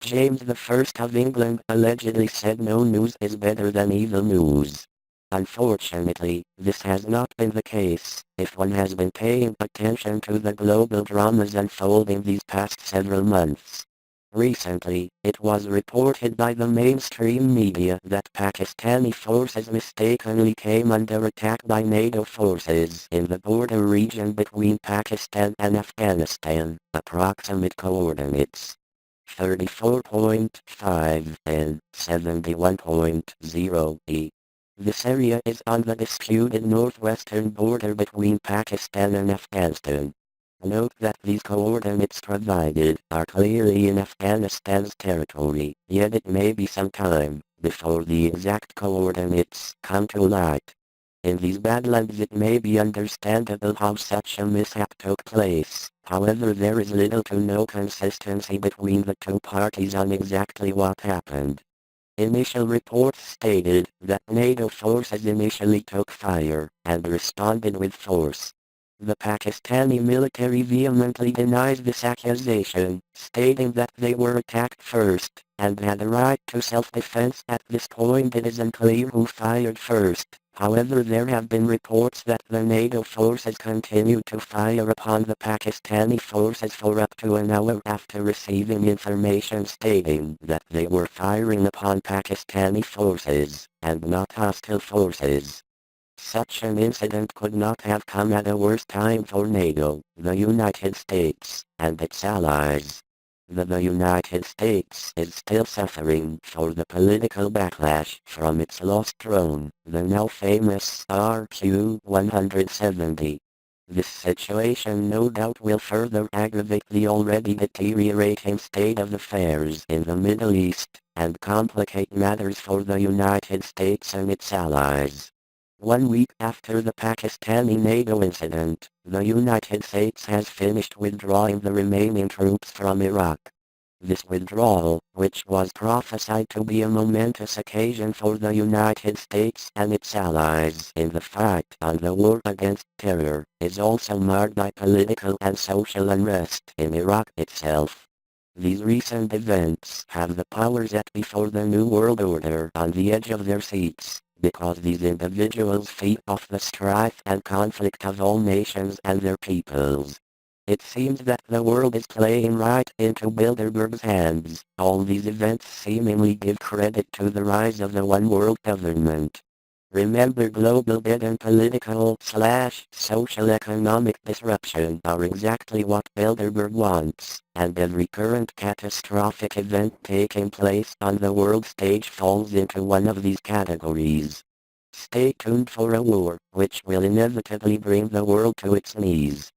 James I of England allegedly said no news is better than evil news. Unfortunately, this has not been the case, if one has been paying attention to the global dramas unfolding these past several months. Recently, it was reported by the mainstream media that Pakistani forces mistakenly came under attack by NATO forces in the border region between Pakistan and Afghanistan, approximate coordinates 34.5 and 71.0 e. This area is on the disputed northwestern border between Pakistan and Afghanistan. Note that these coordinates provided are clearly in Afghanistan's territory, yet it may be some time before the exact coordinates come to light. In these badlands it may be understandable how such a mishap took place, however there is little to no consistency between the two parties on exactly what happened. Initial reports stated that NATO forces initially took fire and responded with force. The Pakistani military vehemently denies this accusation, stating that they were attacked first, and had a right to self-defense. At this point it is unclear who fired first. However, there have been reports that the NATO forces continued to fire upon the Pakistani forces for up to an hour after receiving information stating that they were firing upon Pakistani forces, and not hostile forces. Such an incident could not have come at a worse time for NATO, the United States, and its allies. The United States is still suffering for the political backlash from its lost drone, the now famous RQ-170. This situation no doubt will further aggravate the already deteriorating state of affairs in the Middle East, and complicate matters for the United States and its allies. 1 week after the Pakistani NATO incident, the United States has finished withdrawing the remaining troops from Iraq. This withdrawal, which was prophesied to be a momentous occasion for the United States and its allies in the fight on the war against terror, is also marred by political and social unrest in Iraq itself. These recent events have the powers that be for the New World Order on the edge of their seats, because these individuals feed off the strife and conflict of all nations and their peoples. It seems that the world is playing right into Bilderberg's hands. All these events seemingly give credit to the rise of the one world government. Remember, global debt and political/social economic disruption are exactly what Bilderberg wants, and every current catastrophic event taking place on the world stage falls into one of these categories. Stay tuned for a war, which will inevitably bring the world to its knees.